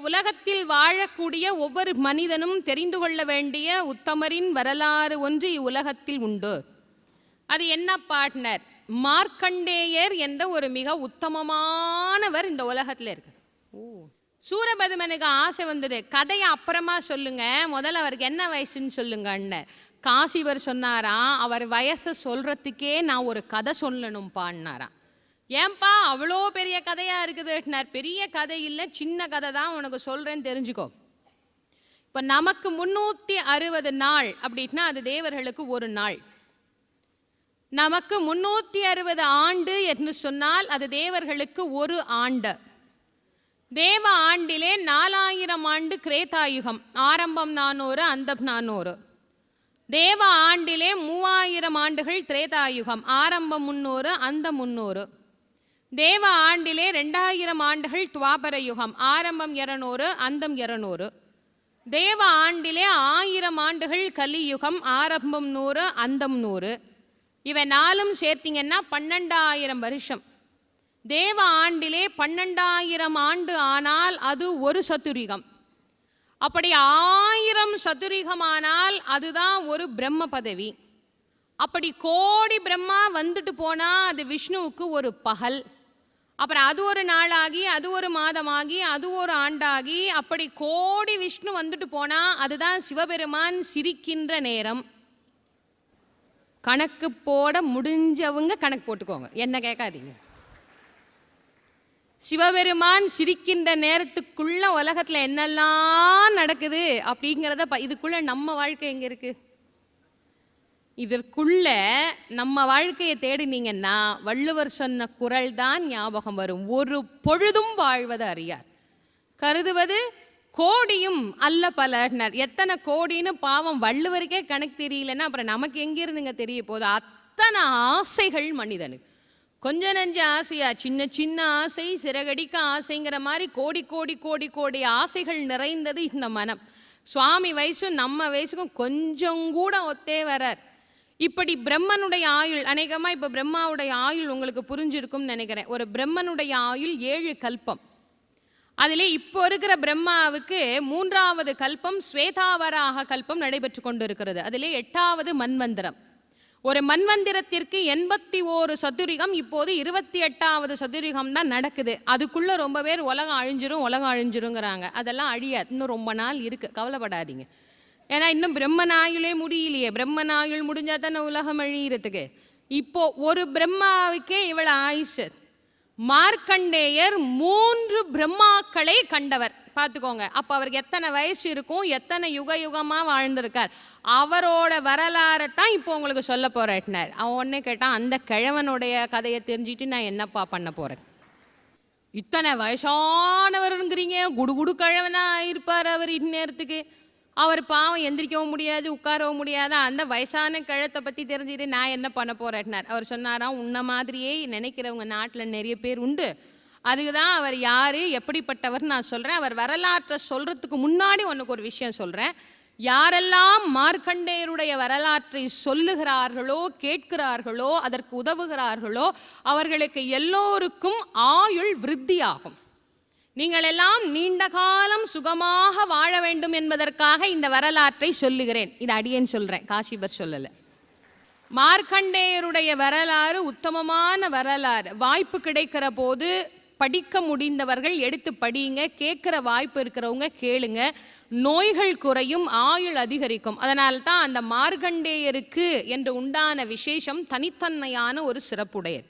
உலகத்தில் வாழக்கூடிய ஒவ்வொரு மனிதனும் தெரிந்து கொள்ள வேண்டிய உத்தமரின் வரலாறு ஒன்று இவ்வுலகத்தில் உண்டு. அது என்ன பார்ட்னர்? மார்க்கண்டேயர் என்ற ஒரு மிக உத்தமமானவர் இந்த உலகத்தில் இருக்கு. சூரபதுமனுக்கு ஆசை வந்தது, கதையை அப்புறமா சொல்லுங்க, முதல்ல அவருக்கு என்ன வயசுன்னு சொல்லுங்கன்னு. காசிவர் சொன்னாராம், அவர் வயசை சொல்றதுக்கே நான் ஒரு கதை சொல்லணும்பான்னாராம். ஏன்பா அவ்வளோ பெரிய கதையாக இருக்குதுன்னார். பெரிய கதை இல்லை, சின்ன கதை தான் உனக்கு சொல்கிறேன்னு தெரிஞ்சுக்கோ. இப்போ நமக்கு 360 நாள் அப்படின்னா அது தேவர்களுக்கு ஒரு நாள். நமக்கு 360 ஆண்டு என்று சொன்னால் அது தேவர்களுக்கு ஒரு ஆண்டு. தேவ ஆண்டிலே 4000 ஆண்டு கிரேதாயுகம், ஆரம்பம் 400 அந்தம் 400. தேவ ஆண்டிலே 3000 ஆண்டுகள் திரேதாயுகம், ஆரம்பம் 300 அந்தம் 300. தேவ ஆண்டிலே 2000 ஆண்டுகள் துவாபர யுகம், ஆரம்பம் 200 அந்தம் 200. தேவ ஆண்டிலே 1000 ஆண்டுகள் கலியுகம், ஆரம்பம் 100 அந்தம் 100. இவை நாலும் சேர்த்தீங்கன்னா 12000 வருஷம். தேவ ஆண்டிலே 12000 ஆண்டு ஆனால் அது ஒரு சதுரிகம். அப்படி 1000 சதுரிகமானால் அதுதான் ஒரு பிரம்ம பதவி. அப்படி கோடி பிரம்மா வந்துட்டு போனால் அது விஷ்ணுவுக்கு ஒரு பகல். அப்புறம் அது ஒரு நாளாகி, அது ஒரு மாதமாகி, அது ஒரு ஆண்டாகி, அப்படி கோடி விஷ்ணு வந்துட்டு போனால் அதுதான் சிவபெருமான் சிரிக்கின்ற நேரம். கணக்கு போட முடிஞ்சவங்க கணக்கு போட்டுக்கோங்க, என்ன கேட்காதீங்க. சிவபெருமான் சிரிக்கின்ற நேரத்துக்குள்ள உலகத்தில் என்னெல்லாம் நடக்குது அப்படிங்கிறத இதுக்குள்ள நம்ம வாழ்க்கை எங்கே இருக்கு? இதற்குள்ள நம்ம வாழ்க்கையை தேடினீங்கன்னா வள்ளுவர் சொன்ன குறள் தான் ஞாபகம் வரும். ஒரு பொழுதும் வாழ்வது அறியார், கருதுவது கோடியும் அல்ல பலர்னர். எத்தனை கோடின்னு பாவம் வள்ளுவருக்கே கணக்கு தெரியலன்னா அப்புறம் நமக்கு எங்கிருந்துங்க தெரிய போகுது? அத்தனை ஆசைகள் மனிதனுக்கு. கொஞ்ச நஞ்ச ஆசையா? சின்ன சின்ன ஆசை, சிறகடிக்க ஆசைங்கிற மாதிரி கோடி கோடி கோடி கோடி ஆசைகள் நிறைந்தது இந்த மனம். சுவாமி வயசும் நம்ம வயசுக்கும் கொஞ்சம் கூட ஒத்தே வரார். இப்படி பிரம்மனுடைய ஆயுள், அநேகமாக இப்போ பிரம்மாவுடைய ஆயுள் உங்களுக்கு புரிஞ்சிருக்கும்னு நினைக்கிறேன். ஒரு பிரம்மனுடைய ஆயுள் 7 கல்பம். அதிலே இப்போ இருக்கிற பிரம்மாவுக்கு 3வது கல்பம் ஸ்வேதாவராக கல்பம் நடைபெற்று கொண்டு இருக்கிறது. அதிலே 8வது மன்வந்திரம். ஒரு மன்வந்திரத்திற்கு 81 சதுரிகம், இப்போது 28வது சதுரிகம் தான் நடக்குது. அதுக்குள்ளே ரொம்ப பேர் உலகம் அழிஞ்சிருங்கிறாங்க. அதெல்லாம் அழியாது, இன்னும் ரொம்ப நாள் இருக்குது, கவலைப்படாதீங்க. ஏன்னா இன்னும் பிரம்மனாயுளே முடியலையே. பிரம்மனாயுள் முடிஞ்சால் தானே உலகம் அழிகிறதுக்கு. இப்போ ஒரு பிரம்மாவுக்கே இவ்வளோ ஆயுஷ். மார்க்கண்டேயர் 3 பிரம்மாக்களை கண்டவர், பார்த்துக்கோங்க. அப்போ அவருக்கு எத்தனை வயசு இருக்கும், எத்தனை யுக யுகமாக வாழ்ந்திருக்கார். அவரோட வரலாறை தான் இப்போ உங்களுக்கு சொல்ல போறேன்னார். அவன் உடனே கேட்டான், அந்த கிழவனுடைய கதையை தெரிஞ்சுட்டு நான் என்னப்பா பண்ண போகிறேன்? இத்தனை வயசானவருங்கிறீங்க, குடுகுடு கிழவனாக இருப்பார் அவர். இந்நேரத்துக்கு அவர் பாவம் எந்திரிக்கவும் முடியாது, உட்காரவும் முடியாது. அந்த வயசான கிழத்தை பற்றி தெரிஞ்சுட்டு நான் என்ன பண்ண போறேன்னார். அவர் சொன்னாராம், உன்ன மாதிரியே நினைக்கிறவங்க நாட்டில் நிறைய பேர் உண்டு. அதுக்கு தான் அவர் யார், எப்படிப்பட்டவர் நான் சொல்கிறேன். அவர் வரலாற்றை சொல்கிறதுக்கு முன்னாடி உனக்கு ஒரு விஷயம் சொல்கிறேன். யாரெல்லாம் மார்க்கண்டேயருடைய வரலாற்றை சொல்லுகிறார்களோ, கேட்கிறார்களோ, அதற்கு உதவுகிறார்களோ அவர்களுக்கு எல்லோருக்கும் ஆயுள் விருத்தியாகும். நீங்கள் எல்லாம் நீண்ட காலம் சுகமாக வாழ வேண்டும் என்பதற்காக இந்த வரலாற்றை சொல்லுகிறேன். இது அடியேன் சொல்கிறேன், காசிபர் சொல்லலை. மார்க்கண்டேயருடைய வரலாறு உத்தமமான வரலாறு. வாய்ப்பு கிடைக்கிற போது படிக்க முடிந்தவர்கள் எடுத்து படியுங்க. கேட்குற வாய்ப்பு இருக்கிறவங்க கேளுங்க. நோய்கள் குறையும், ஆயுள் அதிகரிக்கும். அதனால்தான் அந்த மார்க்கண்டேயருக்கு என்று உண்டான விசேஷம் தனித்தன்மையான ஒரு சிறப்புடையது.